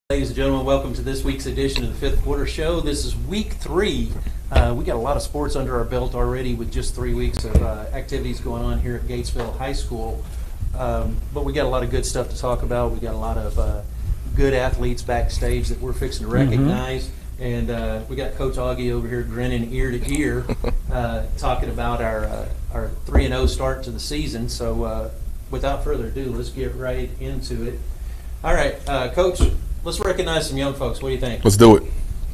Ladies and gentlemen, welcome to this week's edition of the Fifth Quarter Show. This is week 3. We got a lot of sports under our belt already with just 3 weeks of activities going on here at Gatesville High School. But we got a lot of good stuff to talk about. We got a lot of good athletes backstage that we're fixing to recognize. And we got Coach Augie over here grinning ear to ear, talking about our 3-0 start to the season. So without further ado, let's get right into it. All right, Coach. Let's recognize some young folks. What do you think? Let's do it.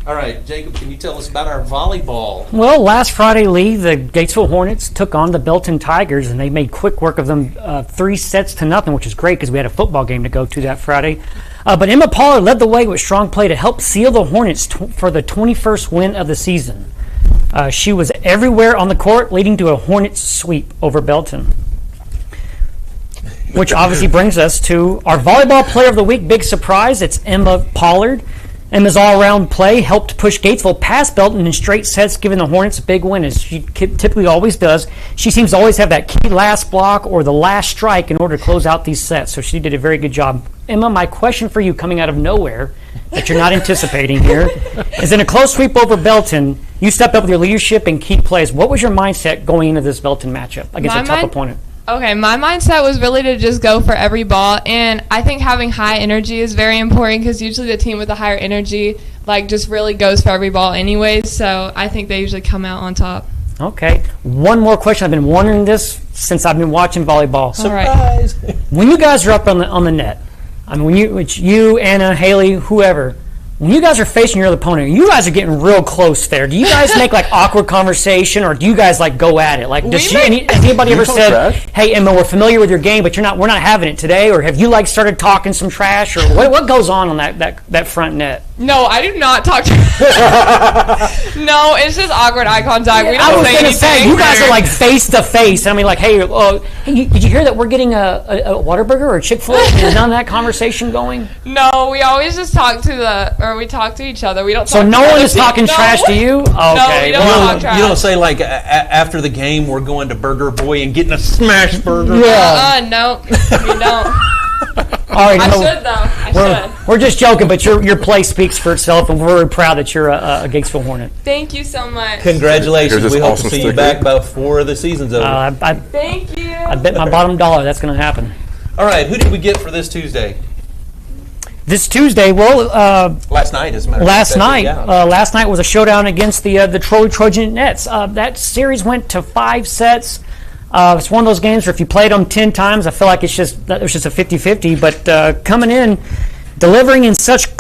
All right, Jacob, can you tell us about our volleyball? Well, last Friday, Lee, the Gatesville Hornets took on the Belton Tigers, and they made quick work of them 3-0, which is great because we had a football game to go to that Friday. But Emma Pollard led the way with strong play to help seal the Hornets for the 21st win of the season. She was everywhere on the court, leading to a Hornets sweep over Belton. Which obviously brings us to our Volleyball Player of the Week. Big surprise, it's Emma Pollard. Emma's all-around play helped push Gatesville past Belton in straight sets, giving the Hornets a big win, as she typically always does. She seems to always have that key last block or the last strike in order to close out these sets, so she did a very good job. Emma, my question for you coming out of nowhere that you're not anticipating here is, in a close sweep over Belton, you stepped up with your leadership and key plays. What was your mindset going into this Belton matchup against a tough opponent? Okay, my mindset was really to just go for every ball, and I think having high energy is very important because usually the team with the higher energy just really goes for every ball anyways, so I think they usually come out on top. Okay. One more question. I've been wondering this since I've been watching volleyball. Surprise! Right. When you guys are up on the net, I mean, it's you, Anna, Haley, whoever, when you guys are facing your other opponent, you guys are getting real close there. Do you guys make awkward conversation, or do you guys go at it? Has anybody ever said, "Hey, Emma, we're familiar with your game, but we're not having it today"? Or have you started talking some trash, or what goes on that front net? No, I do not talk to No, it's just awkward eye contact. We don't I was say going to anything. say, you guys are face to face. I mean, hey, did you hear that we're getting a Whataburger or a Chick-fil-A? Is none of that conversation going? No, we always just talk to each other. We don't. So no one is talking trash to you? Okay. No, we don't talk trash. You don't say after the game we're going to Burger Boy and getting a smash burger? Yeah. No, we don't. All right, I should, though. We're just joking, but your play speaks for itself, and we're very proud that you're a Gatesville Hornet. Thank you so much. Congratulations. We hope awesome to see you sticker. back before the season's over. Thank you. I bet my bottom dollar that's going to happen. All right, who did we get for this Tuesday? This Tuesday, last night, as a matter of fact. Last night was a showdown against the Troy Trojan Nets. That series went to 5 sets. It's one of those games where if you played them 10 times, I feel like it was just a 50-50. But coming in, delivering in such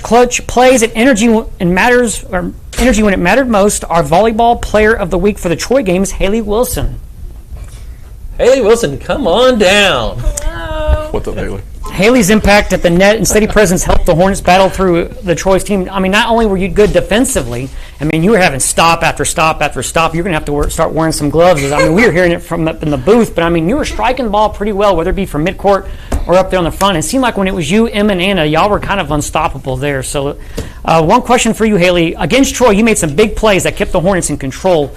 clutch plays and energy when it mattered most, our Volleyball Player of the Week for the Troy games, Haley Wilson. Haley Wilson, come on down. Hello. What's up, Haley? Haley's impact at the net and steady presence helped the Hornets battle through the Troy's team. I mean, not only were you good defensively, I mean, you were having stop after stop after stop. You're going to have to start wearing some gloves. I mean, we were hearing it from up in the booth, but I mean, you were striking the ball pretty well, whether it be from midcourt or up there on the front. It seemed like when it was you, Em, and Anna, y'all were kind of unstoppable there. So one question for you, Haley. Against Troy, you made some big plays that kept the Hornets in control.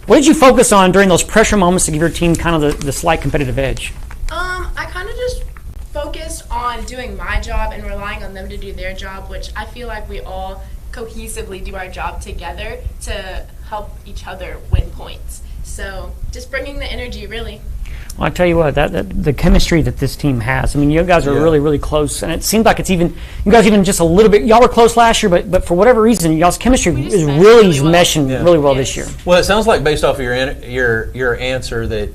What did you focus on during those pressure moments to give your team kind of the slight competitive edge? I kind of just focused on doing my job and relying on them to do their job, which I feel like we all cohesively do our job together to help each other win points. So just bringing the energy, really. Well, I tell you what, that the chemistry that this team has. I mean, you guys are really, really close, and it seems like you guys even just a little bit. Y'all were close last year, but for whatever reason, y'all's chemistry is really meshing really well this year. Well, it sounds like based off of your answer that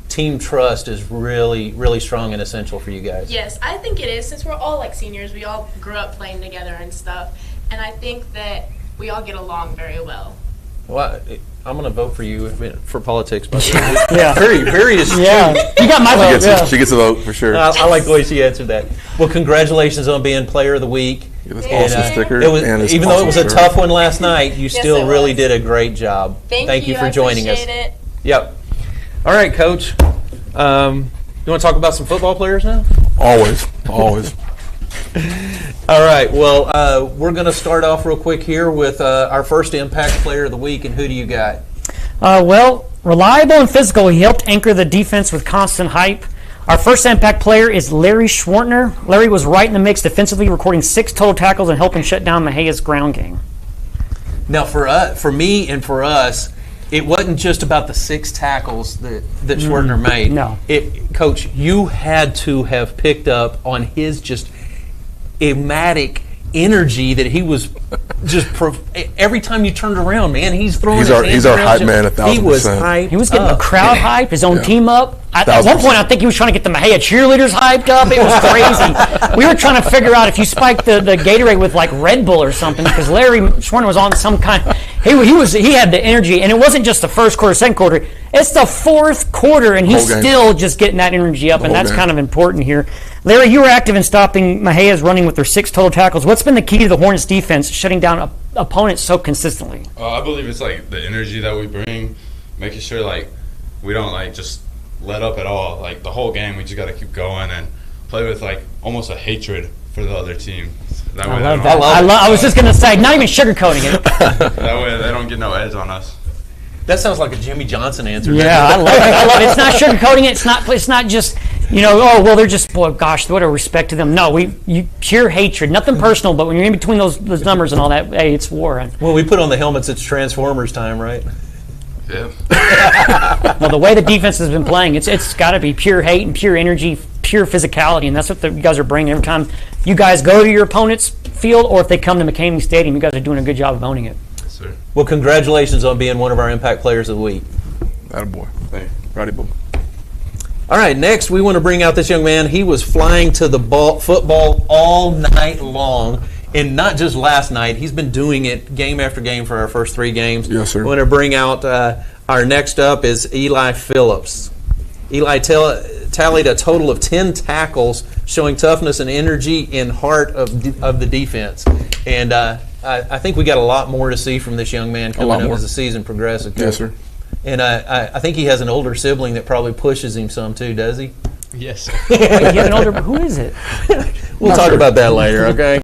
team trust is really, really strong and essential for you guys. Yes, I think it is, since we're all seniors. We all grew up playing together and stuff, and I think that we all get along very well. Well, I'm going to vote for you for politics. By the way. Yeah. Very astute. Yeah, you got my vote. She gets a vote for sure. I like the way she answered that. Well, congratulations on being Player of the Week. Yeah, this awesome sticker. Even though it was a tough one last night, you still really did a great job. Thank you for joining us. I appreciate it. Yep. All right, Coach. You want to talk about some football players now? Always. All right. Well, we're going to start off real quick here with our first Impact Player of the Week, and who do you got? Reliable and physical. He helped anchor the defense with constant hype. Our first impact player is Larry Schwartner. Larry was right in the mix defensively, recording 6 total tackles and helping shut down Mejia's ground game. Now, for me and for us, it wasn't just about the 6 tackles that Schwartner made. No. Coach, you had to have picked up on his just erratic energy that he was just every time you turned around, man, he's throwing his hands He's our around. hype man, 1,000%. He was hyped. He was getting the up. crowd hyped, his own team up. At one 1,000%. point, I think he was trying to get the Mejia cheerleaders hyped up. It was crazy. We were trying to figure out if you spiked the Gatorade with like Red Bull or something, because Larry Schwartner was on some kind. He had the energy, and it wasn't just the first quarter, second quarter. It's the fourth quarter, and he's Whole game. still just getting that energy up, and whole that's game. kind of important here. Larry, you were active in stopping Mejia's running with their 6 total tackles. What's been the key to the Hornets' defense shutting down opponents so consistently? I believe it's like the energy that we bring, making sure like we don't like just let up at all. Like the whole game, we just got to keep going and play with like almost a hatred for the other team. That way I love they that. don't, I was just going to say, not even sugarcoating it. that way they don't get no edge on us. That sounds like a Jimmy Johnson answer. Yeah, I love it. I love it. It's not sugarcoating it. It's not just, oh, well, they're just, boy, gosh, what a respect to them. No, pure hatred. Nothing personal, but when you're in between those numbers and all that, hey, it's war. When we put on the helmets, it's Transformers time, right? Yeah. Well, the way the defense has been playing, it's got to be pure hate and pure energy, pure physicality, and that's what you guys are bringing every time you guys go to your opponent's field, or if they come to McCamey Stadium, you guys are doing a good job of owning it. Yes, sir. Well, congratulations on being one of our Impact Players of the Week. Attaboy. Thank you. Righty, boy. All right, next we want to bring out this young man. He was flying to the football all night long, and not just last night. He's been doing it game after game for our first 3 games. Yes, sir. We want to bring out our next up is Eli Phillips. Eli tallied a total of 10 tackles, showing toughness and energy and heart of the defense. And I think we got a lot more to see from this young man coming lot up more. as the season progresses. Yes, sir. And I think he has an older sibling that probably pushes him some too, does he? Yes. Wait, you have an older, who is it? We'll talk about that later, okay?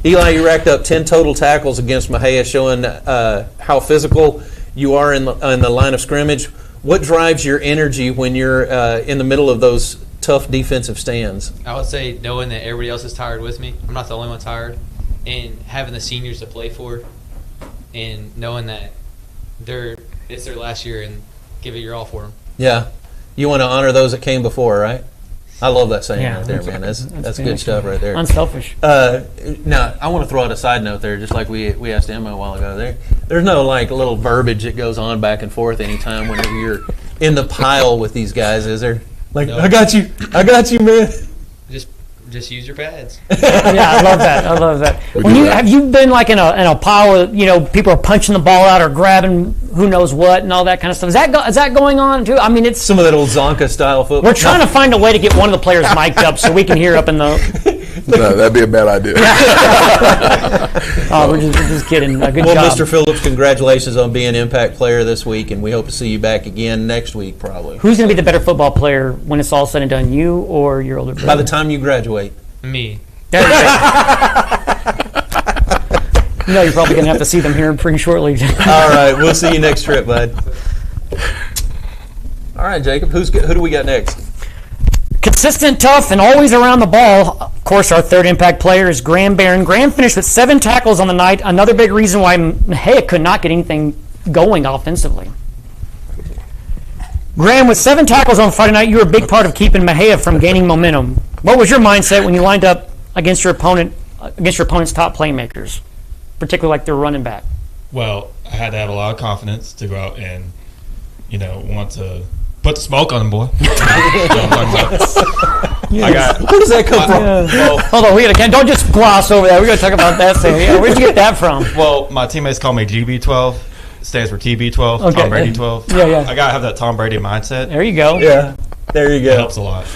Eli, you racked up 10 total tackles against Mejia, showing how physical you are in the line of scrimmage. What drives your energy when you're in the middle of those tough defensive stands? I would say knowing that everybody else is tired with me. I'm not the only one tired. And having the seniors to play for, and knowing that it's their last year and give it your all for them. Yeah. You want to honor those that came before, right? I love that saying Yeah, right there, man. That's good stuff right there. Unselfish. Now, I want to throw out a side note there, just like we asked Emma a while ago. There's no like little verbiage that goes on back and forth anytime whenever you're in the pile with these guys, is there? Like, No. I got you, man. Just use your pads. Yeah, I love that. Have you been like in a pile of, people are punching the ball out or grabbing who knows what and all that kind of stuff? Is that going on too? I mean, it's Some of that old Zonka style football. we're trying to find a way to get one of the players mic'd up so we can hear up in the. No, that'd be a bad idea. We're just kidding. Good Well, job. Mr. Phillips, congratulations on being Impact Player this week, and we hope to see you back again next week, probably. Who's going to be the better football player when it's all said and done, you or your older brother? By the time you graduate. Me. There you go. You're probably going to have to see them here pretty shortly. All right, we'll see you next trip, bud. All right, Jacob, who do we got next? Consistent, tough, and always around the ball. Of course, our third impact player is Graham Barron. Graham finished with 7 tackles on the night. Another big reason why Mejia could not get anything going offensively. Graham, with 7 tackles on Friday night, you were a big part of keeping Mejia from gaining momentum. What was your mindset when you lined up against your opponent's top playmakers, particularly like their running back? Well, I had to have a lot of confidence to go out and, want to put the smoke on them, boy. Where does that come from? Hold on, don't just gloss over that. We're going to talk about that. So, where'd you get that from? Well, my teammates call me GB12. Stands for TB12, Okay. Tom Brady 12. Yeah. I got to have that Tom Brady mindset. There you go. Yeah, there you It go. helps a lot.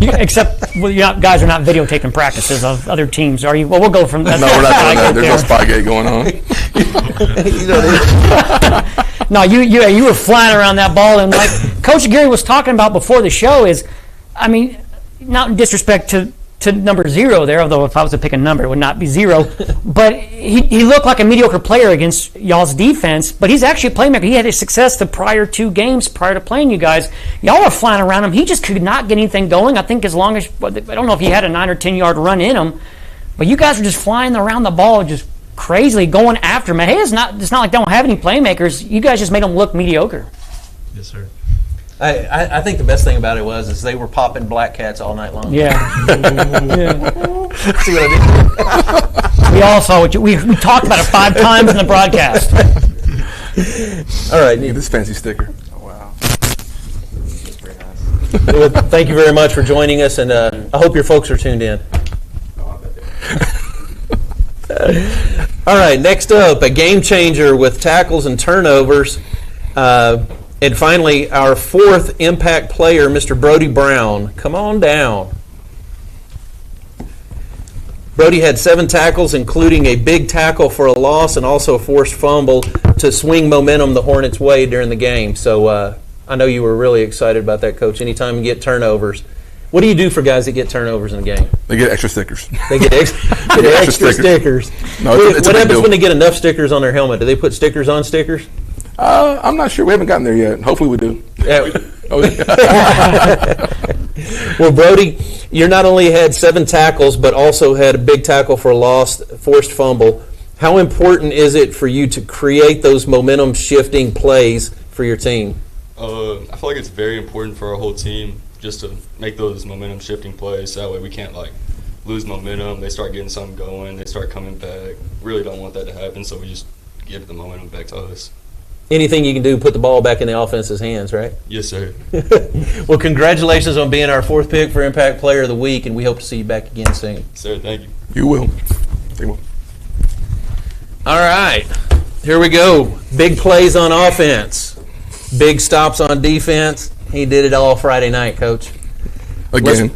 Except, guys are not videotaping practices of other teams, are you? Well, we'll go from that. No, we're not doing that. There's no Spygate going on. No, you were flying around that ball, and like Coach Gary was talking about before the show is, I mean, not in disrespect to to number 0 there, although if I was to pick a number, it would not be 0. But he looked like a mediocre player against y'all's defense, but he's actually a playmaker. He had his success the prior 2 games prior to playing you guys. Y'all were flying around him. He just could not get anything going. I think as long as, I don't know if he had a 9 or 10 yard run in him, but you guys were just flying around the ball just crazily going after him. Hey, it's not like they don't have any playmakers. You guys just made them look mediocre. Yes, sir. I think the best thing about it is they were popping black cats all night long. Yeah. See what I did? We all saw what we talked about it 5 times in the broadcast. All right. Get this fancy sticker. Well, thank you very much for joining us, and I hope your folks are tuned in. All right, next up, a game changer with tackles and turnovers. And finally, our 4th impact player, Mr. Brody Brown. Come on down. Brody had 7 tackles, including a big tackle for a loss and also a forced fumble to swing momentum the Hornets' way during the game. So I know you were really excited about that, Coach. Anytime you get turnovers. What do you do for guys that get turnovers in the game? They get extra stickers. They get extra stickers. No, it's what a big happens deal. when they get enough stickers on their helmet? Do they put stickers on stickers? I'm not sure. We haven't gotten there yet. Hopefully we do. Yeah. Oh, yeah. Well, Brody, you not only had 7 tackles, but also had a big tackle for a loss, forced fumble. How important is it for you to create those momentum-shifting plays for your team? I feel like it's very important for our whole team just to make those momentum-shifting plays. That way we can't, lose momentum. They start getting something going. They start coming back. Really don't want that to happen, so we just give the momentum back to us. Anything you can do, put the ball back in the offense's hands, right? Yes, sir. Well, congratulations on being our 4th pick for Impact Player of the Week, and we hope to see you back again soon. Sir, thank you. You will. They will. All right, here we go. Big plays on offense, big stops on defense. He did it all Friday night, Coach. Again.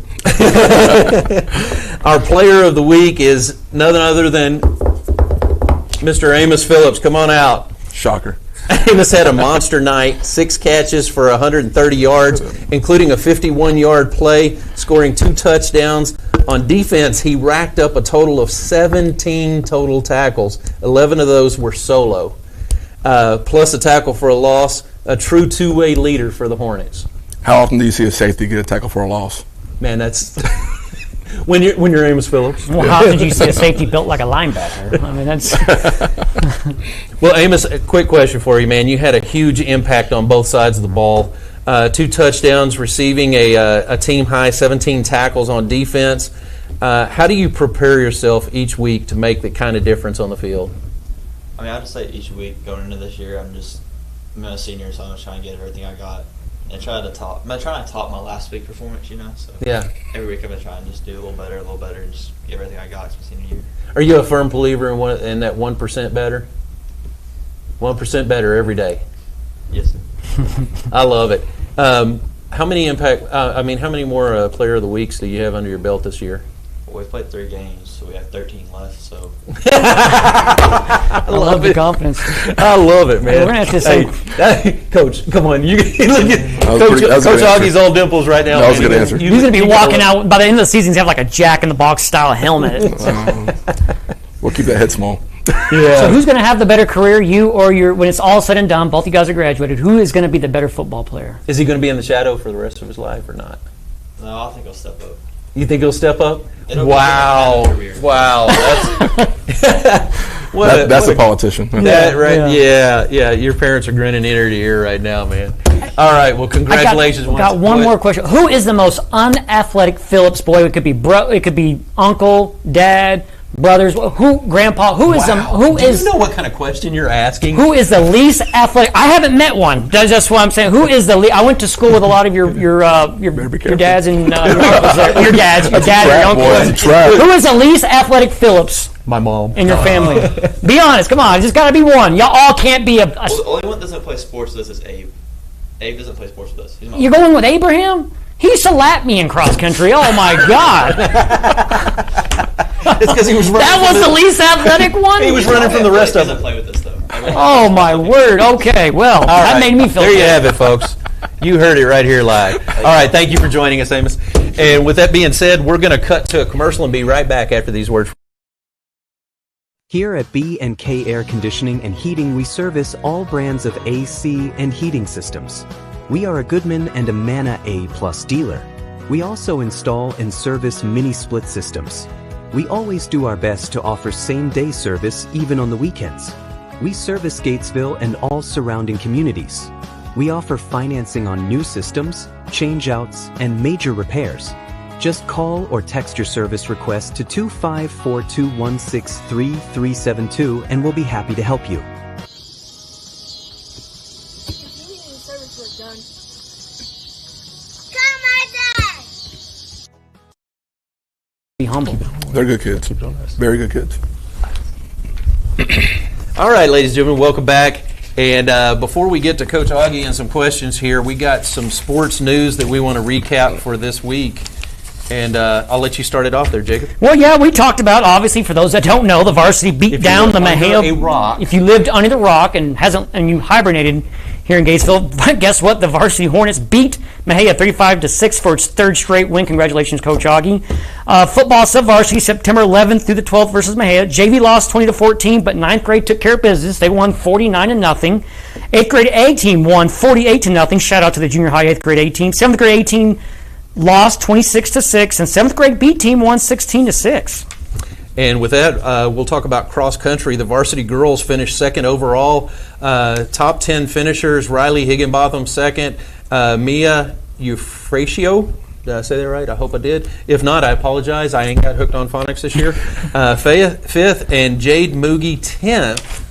Our player of the week is none other than Mr. Amos Phillips. Come on out. Shocker. Amos had a monster night, 6 catches for 130 yards, including a 51-yard play, scoring 2 touchdowns. On defense, he racked up a total of 17 total tackles. 11 of those were solo, plus a tackle for a loss. A true 2-way leader for the Hornets. How often do you see a safety get a tackle for a loss? Man, that's when you're Amos Phillips. Well, how did you see a safety built like a linebacker? I mean, that's. Well, Amos, a quick question for you, man. You had a huge impact on both sides of the ball. 2 touchdowns, receiving a team high 17 tackles on defense. How do you prepare yourself each week to make the kind of difference on the field? I mean, I have to say each week going into this year, I'm a senior, so I'm just trying to get everything I got and trying to top my last week performance, So Yeah. every week I've been trying to just do a little better, and just get everything I got my senior year. Are you a firm believer in that 1% better? 1% better every day. Yes, sir. I love it. How many how many more Player of the Weeks do you have under your belt this year? Well, we've played 3 games, so we have 13 left. So I love the confidence. I love it, man. Hey, we're gonna have to say, Coach, come on, you look at That was Coach. pretty- that was a Coach good answer. Augie's all dimples right now. That was a man. good answer. he's going to be walking out by the end of the season. He's have like a Jack in the Box style helmet. We'll keep that head small. Yeah. So who's going to have the better career, you or your? When it's all said and done, both you guys are graduated. Who is going to be the better football player? Is he going to be in the shadow for the rest of his life or not? no, I think I'll step up. You think he'll step up? It'll be Wow. a better career. Wow. That's a politician. That right? Yeah. Your parents are grinning ear to ear right now, man. All right. Well, congratulations. I got one more question. Who is the most unathletic Phillips boy? It could be it could be uncle, dad, brothers. Who, grandpa? Who is Do is you know what kind of question you're asking? who is the least athletic? I haven't met one. That's what I'm saying. Who is the least? I went to school with a lot of your dads and your uncles there. Your dad, your uncles. Who is the least athletic Phillips My mom. in your family? Be honest. Come on. There's got to be one. Y'all all can't be a. Well, the only one that doesn't play sports with us is Abe. Abe doesn't play sports with us. He's my You're going with Abraham? He used to lap me in cross country. Oh my God! It's because he was running. That was the least athletic one. He was running from the rest of doesn't them. play with us though. Oh my word! Okay, well that made me feel. There you good. have it, folks. You heard it right here live. All right, thank you for joining us, Amos. And with that being said, we're going to cut to a commercial and be right back after these words. Here at B&K Air Conditioning and Heating, we service all brands of AC and heating systems. We are a Goodman and a Manna A+ dealer. We also install and service mini split systems. We always do our best to offer same-day service even on the weekends. We service Gatesville and all surrounding communities. We offer financing on new systems, change-outs, and major repairs. Just call or text your service request to 254-216-3372 and we'll be happy to help you. Be humble. They're good kids. Very good kids. All right, ladies and gentlemen, welcome back. And before we get to Coach Augie and some questions here, we got some sports news that we want to recap for this week. And I'll let you start it off there, Jacob. Well, yeah, we talked about, obviously, for those that don't know, the varsity beat down the Mexia. If you lived under the rock and you hibernated here in Gatesville, guess what? The varsity Hornets beat Mexia 35-6 for its third straight win. Congratulations, Coach Augie. Football sub-varsity, September 11th through the 12th versus Mexia. JV lost 20-14, but 9th grade took care of business. They won 49-0. 8th grade A team won 48-0. Shout out to the junior high 8th grade A team. 7th grade A team lost 26-6, and 7th grade B team won 16-6. And with that, we'll talk about cross country. The varsity girls finished second overall. Top 10 finishers: Riley Higginbotham second, Mia Eufratio. Did I say that right? I hope I did. If not, I apologize. I ain't got hooked on phonics this year. Fifth, and Jade Moogie 10th.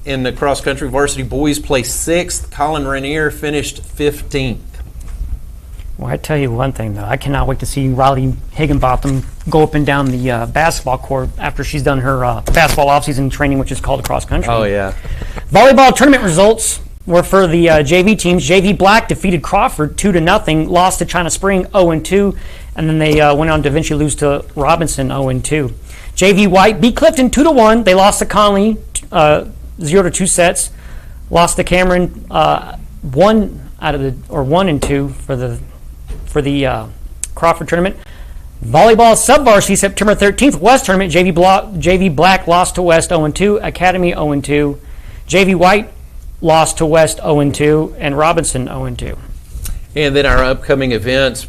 In the cross country, varsity boys placed 6th. Colin Rainier finished 15th. Well, I tell you one thing, though. I cannot wait to see Riley Higginbotham go up and down the basketball court after she's done her basketball offseason training, which is called the cross country. Oh, yeah. Volleyball tournament results were for the JV teams. JV Black defeated Crawford 2-0, lost to China Spring 0-2, and then they went on to eventually lose to Robinson 0-2. JV White beat Clifton 2-1. They lost to Conley 0-2 sets. Lost to Cameron 1-2 for the Crawford tournament. Volleyball sub-varsity September 13th West tournament. JV Black lost to West 0-2. Academy 0-2. JV White lost to West 0-2, and Robinson 0-2. And then our upcoming events,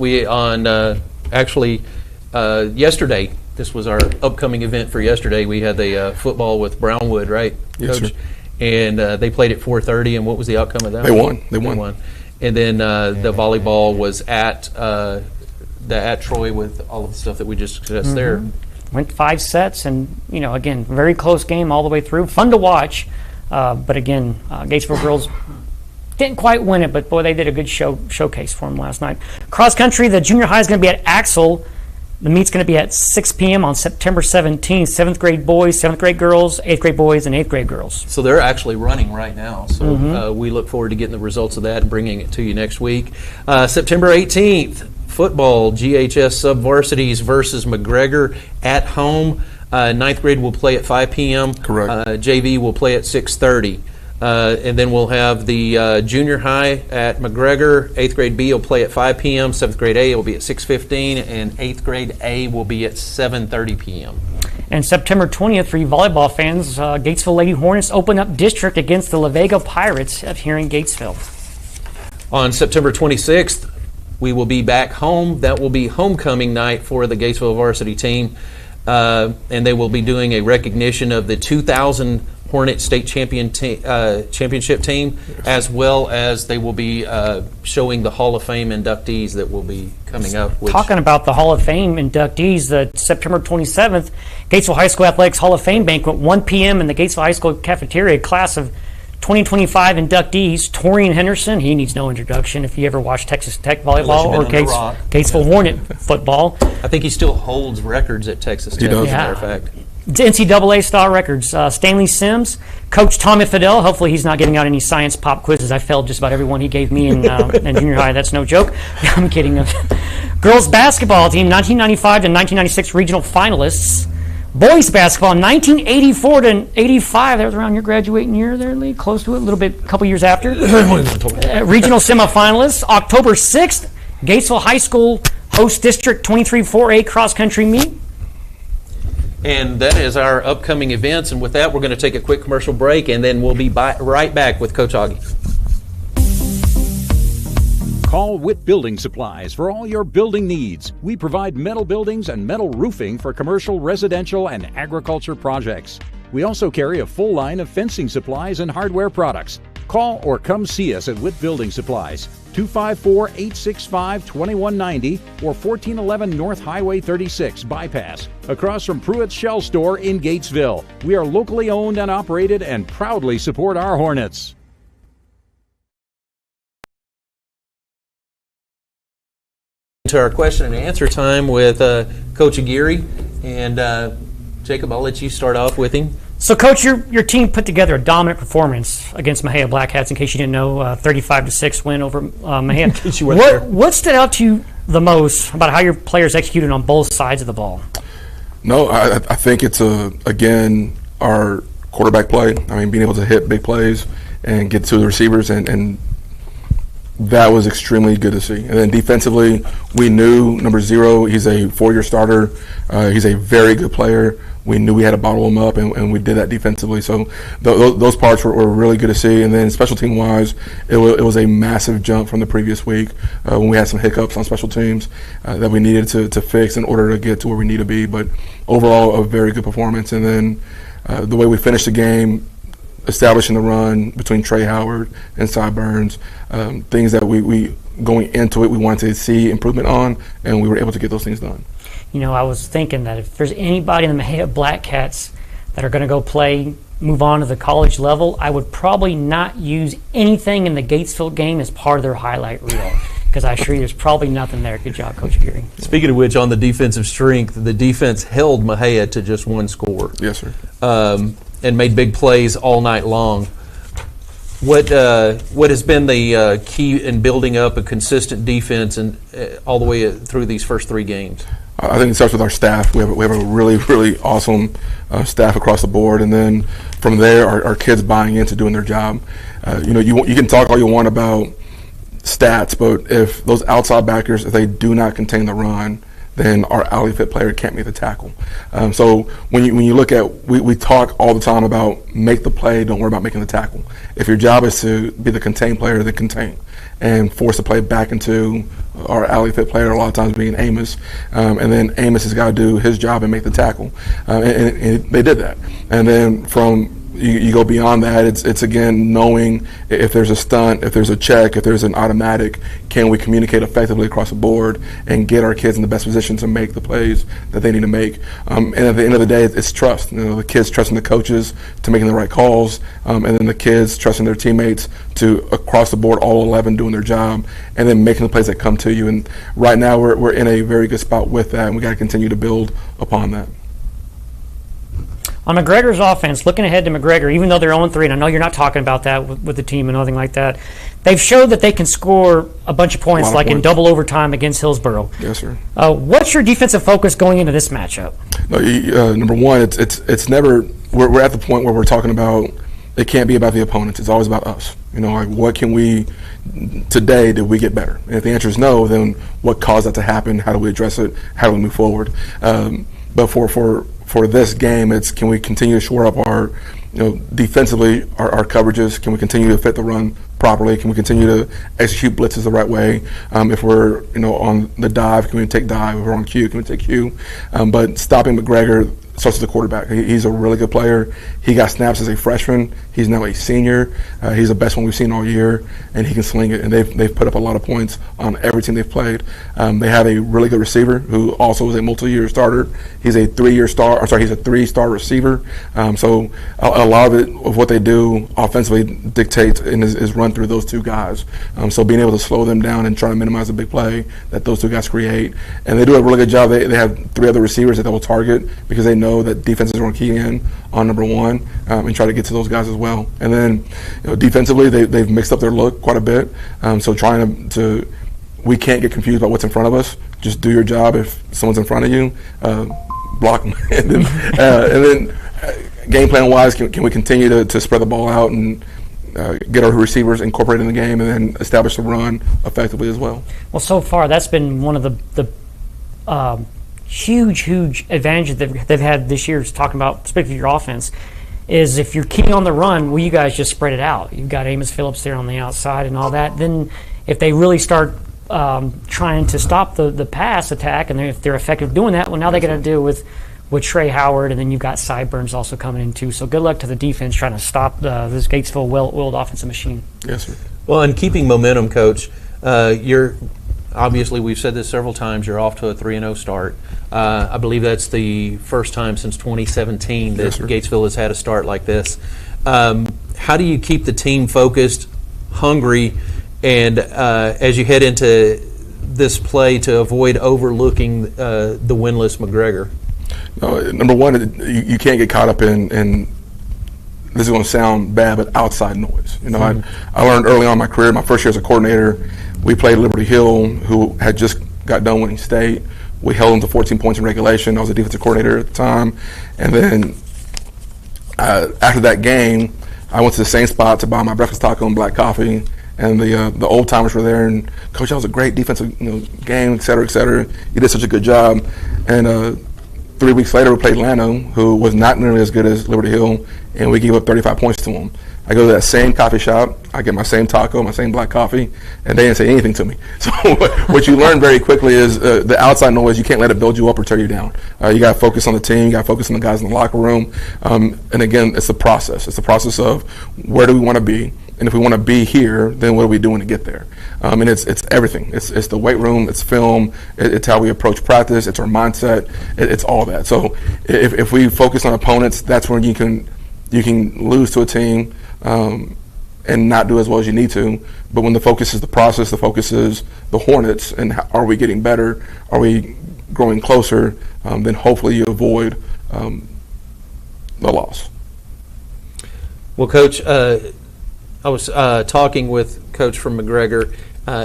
yesterday, this was our upcoming event for yesterday. We had the football with Brownwood, right, Yes, Coach? sir. And they played at 4:30, and what was the outcome of that? They won. They won. And then the volleyball was at Troy with all of the stuff that we just discussed there. Went 5 sets, and again, very close game all the way through. Fun to watch, but again, Gatesville girls didn't quite win it, but boy, they did a good showcase for them last night. Cross country, the junior high is going to be at Axel. The meet's going to be at 6 p.m. on September 17th. 7th grade boys, 7th grade girls, 8th grade boys, and 8th grade girls. So they're actually running right now. So we look forward to getting the results of that and bringing it to you next week. September 18th, football, GHS sub-varsities versus McGregor at home. 9th grade will play at 5 p.m. Correct. JV will play at 6:30. And then we'll have the junior high at McGregor. 8th grade B will play at 5 p.m. 7th grade A will be at 6:15, and 8th grade A will be at 7:30 p.m. And September 20th, for you volleyball fans, Gatesville Lady Hornets open up district against the La Vega Pirates here in Gatesville. On September 26th, we will be back home. That will be homecoming night for the Gatesville varsity team, and they will be doing a recognition of the 2000 Hornet State Championship team, as well as they will be showing the Hall of Fame inductees that will be coming up. Talking about the Hall of Fame inductees, the September 27th Gatesville High School Athletics Hall of Fame banquet, 1 p.m. in the Gatesville High School cafeteria. Class of 2025 inductees, Torian Henderson, he needs no introduction if you ever watched Texas Tech volleyball or Gatesville Hornet football. I think he still holds records at Texas Tech, He does. as a matter of fact. NCAA style records. Stanley Sims, Coach Tommy Fidel. Hopefully he's not getting out any science pop quizzes. I failed just about every one he gave me in junior high. That's no joke. I'm kidding. Girls basketball team, 1995 to 1996 regional finalists. Boys basketball, 1984 to 85. That was around your graduating year there, Lee. Close to it, a little bit, a couple years after. Regional semifinalists, October 6th. Gatesville High School hosts District 23 4A cross-country meet. And that is our upcoming events. And with that, we're going to take a quick commercial break, and then we'll be right back with Coach Augie. Call Witt Building Supplies for all your building needs. We provide metal buildings and metal roofing for commercial, residential, and agriculture projects. We also carry a full line of fencing supplies and hardware products. Call or come see us at Witt Building Supplies, 254-865-2190 or 1411 North Highway 36 Bypass, across from Pruitt's Shell Store in Gatesville. We are locally owned and operated and proudly support our Hornets. To our question and answer time with Coach Aguirre. And Jacob, I'll let you start off with him. So, Coach, your team put together a dominant performance against Mexia Black Hats. In case you didn't know, 35-6 win over Mexia. What stood out to you the most about how your players executed on both sides of the ball? No, I think it's again our quarterback play. I mean, being able to hit big plays and get to the receivers and that was extremely good to see. And then defensively, we knew number 0, he's a 4-year starter. He's a very good player. We knew we had to bottle him up, and we did that defensively. So those parts were really good to see. And then special team-wise, it was a massive jump from the previous week when we had some hiccups on special teams that we needed to fix in order to get to where we need to be. But overall, a very good performance. And then the way we finished the game, establishing the run between Trey Howard and Cy Burns, things that we going into it, we wanted to see improvement on, and we were able to get those things done. You know, I was thinking that if there's anybody in the Mexia Black Cats that are going to go move on to the college level, I would probably not use anything in the Gatesville game as part of their highlight reel, because I assure you there's probably nothing there. Good job, Coach Geary. Speaking of which, on the defensive strength, the defense held Mexia to just 1 score. Yes, sir. And made big plays all night long. What has been the key in building up a consistent defense and all the way through these first 3 games? I think it starts with our staff. We have a really, really awesome staff across the board, and then from there, our kids buying into doing their job. You can talk all you want about stats, but if those outside backers, if they do not contain the run, then our alley fit player can't make the tackle. So when you look at, we talk all the time about make the play, don't worry about making the tackle. If your job is to be the contain player, then contain and force the play back into our alley fit player, a lot of times being Amos. And then Amos has got to do his job and make the tackle. And they did that. And then from you go beyond that, it's again knowing if there's a stunt, if there's a check, if there's an automatic, can we communicate effectively across the board and get our kids in the best position to make the plays that they need to make. And at the end of the day, it's trust. The kids trusting the coaches to making the right calls, and then the kids trusting their teammates to across the board, all 11 doing their job, and then making the plays that come to you. And right now we're in a very good spot with that, and we got to continue to build upon that. On McGregor's offense, looking ahead to McGregor, even though they're 0-3, and I know you're not talking about that with the team and nothing like that, they've showed that they can score a bunch of points, like in double overtime against Hillsborough. Yes, sir. What's your defensive focus going into this matchup? Number one, it's never. We're at the point where we're talking about it can't be about the opponents. It's always about us. Like what can we today did we get better? And if the answer is no, then what caused that to happen? How do we address it? How do we move forward? But for this game, it's can we continue to shore up our, defensively our coverages? Can we continue to fit the run properly? Can we continue to execute blitzes the right way? If we're on the dive, can we take dive? If we're on cue, can we take cue? But stopping McGregor starts with the quarterback. He's a really good player. He got snaps as a freshman. He's now a senior. He's the best one we've seen all year, and he can sling it. And they've put up a lot of points on every team they've played. They have a really good receiver who also is a multi-year starter. He's a 3-year star. He's a 3-star receiver. So a lot of it of what they do offensively dictates and is run through those 2 guys. So being able to slow them down and try to minimize the big play that those 2 guys create, and they do a really good job. They have 3 other receivers that they will target because they know that defenses are going to key in on number 1 and try to get to those guys as well. And then defensively, they've mixed up their look quite a bit. So trying we can't get confused about what's in front of us. Just do your job. If someone's in front of you, block them. And then game plan wise, can we continue to spread the ball out and get our receivers incorporated in the game, and then establish the run effectively as well? Well, so far that's been one of the huge advantages that they've had this year. Is talking about, especially your offense, is if you're keying on the run, well, you guys just spread it out. You've got Amos Phillips there on the outside and all that. Then if they really start trying to stop the pass attack, and if they're effective doing that, well, now they got to deal with Trey Howard, and then you've got Sideburns also coming in too. So good luck to the defense trying to stop this Gatesville well-oiled offensive machine. Yes, sir. Well, and keeping momentum, Coach, you're obviously, we've said this several times, you're off to a 3-0 start. I believe that's the first time since 2017 that Gatesville has had a start like this. How do you keep the team focused, hungry, and as you head into this play to avoid overlooking the winless McGregor? Number one, you can't get caught up in this is going to sound bad, but outside noise. You know, I learned early on in my career, my first year as a coordinator, we played Liberty Hill, who had just got done winning state. We held them to 14 points in regulation. I was a defensive coordinator at the time. And then after that game, I went to the same spot to buy my breakfast taco and black coffee. And the old timers were there, and Coach, that was a great defensive game, et cetera, et cetera. You did such a good job. And 3 weeks later, we played Llano, who was not nearly as good as Liberty Hill, and we gave up 35 points to them. I go to that same coffee shop, I get my same taco, my same black coffee, and they didn't say anything to me. So what you learn very quickly is the outside noise, you can't let it build you up or tear you down. You got to focus on the team, you got to focus on the guys in the locker room. And again, it's the process. It's the process of where do we want to be? And if we want to be here, then what are we doing to get there? And it's everything. It's the weight room, it's film, it's how we approach practice, it's our mindset, it's all that. So if we focus on opponents, that's when you can lose to a team and not do as well as you need to. But when the focus is the process, the focus is the Hornets, and are we getting better? Are we growing closer? Then hopefully you avoid the loss. Well, Coach, I was talking with Coach from McGregor.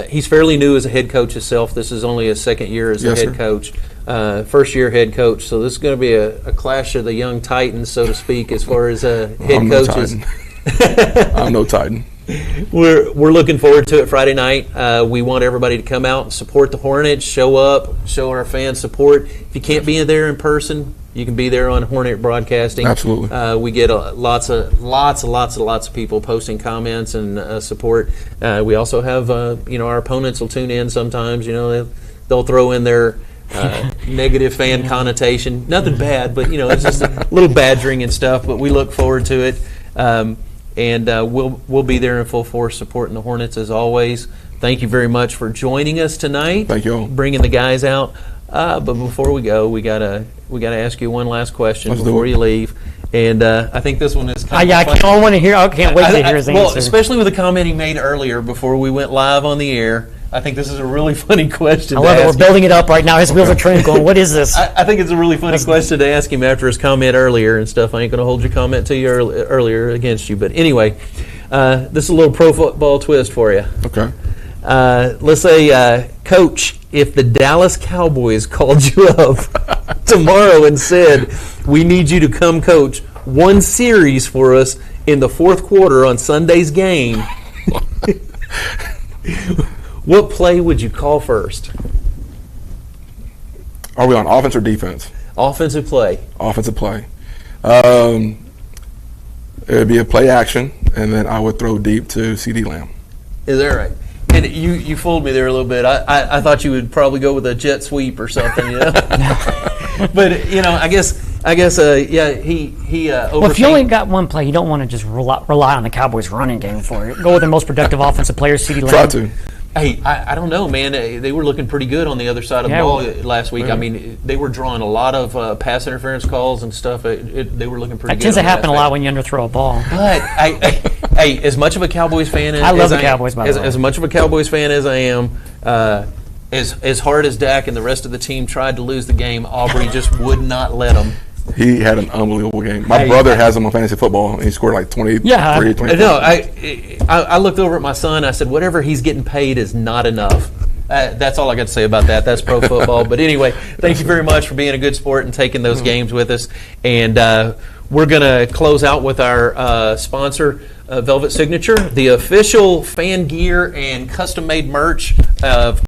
He's fairly new as a head coach himself. This is only his second year as a head coach, first-year head coach. So this is going to be a clash of the young Titans, so to speak, as far as head coaches. I'm no Titan. We're looking forward to it Friday night. We want everybody to come out and support the Hornets, show up, show our fans support. If you can't be there in person, you can be there on Hornet Broadcasting. Absolutely. We get lots of people posting comments and support. We also have our opponents will tune in sometimes. They'll throw in their negative fan connotation. Nothing bad, but it's just a little badgering and stuff. But we look forward to it. And we'll be there in full force supporting the Hornets as always. Thank you very much for joining us tonight. Thank you all. Bringing the guys out. But before we go, we gotta ask you one last question before you leave. And I think this one is kind of funny. I want to hear. I can't wait to hear his answer. Well, especially with the comment he made earlier before we went live on the air. I think this is a really funny question. I love it. We're building it up right now. His wheels are turning. Going, what is this? I think it's a really funny question to ask him after his comment earlier and stuff. I ain't going to hold your comment to you earlier against you. But anyway, this is a little pro football twist for you. Okay. Let's say, Coach, if the Dallas Cowboys called you up tomorrow and said, we need you to come coach one series for us in the fourth quarter on Sunday's game, what play would you call first? Are we on offense or defense? Offensive play. Offensive play. It would be a play action, and then I would throw deep to CeeDee Lamb. Is that right? And you fooled me there a little bit. I thought you would probably go with a jet sweep or something, But I guess he. Well, if you only got one play, you don't want to just rely on the Cowboys' running game for it. Go with their most productive offensive player, CeeDee Lamb. Try to. Hey, I don't know, man. They were looking pretty good on the other side of the ball last week. I mean, they were drawing a lot of pass interference calls and stuff. They were looking pretty good. That tends to happen a lot when you underthrow a ball. But hey, as much of a Cowboys fan as much of a Cowboys fan as I am, as hard as Dak and the rest of the team tried to lose the game, Aubrey just would not let them. He had an unbelievable game. My brother has him on fantasy football, and he scored like 23, 24. No, I looked over at my son. I said, whatever he's getting paid is not enough. That's all I got to say about that. That's pro football. But anyway, thank you very much for being a good sport and taking those games with us. And we're going to close out with our sponsor, Velvet Signature, the official fan gear and custom-made merch of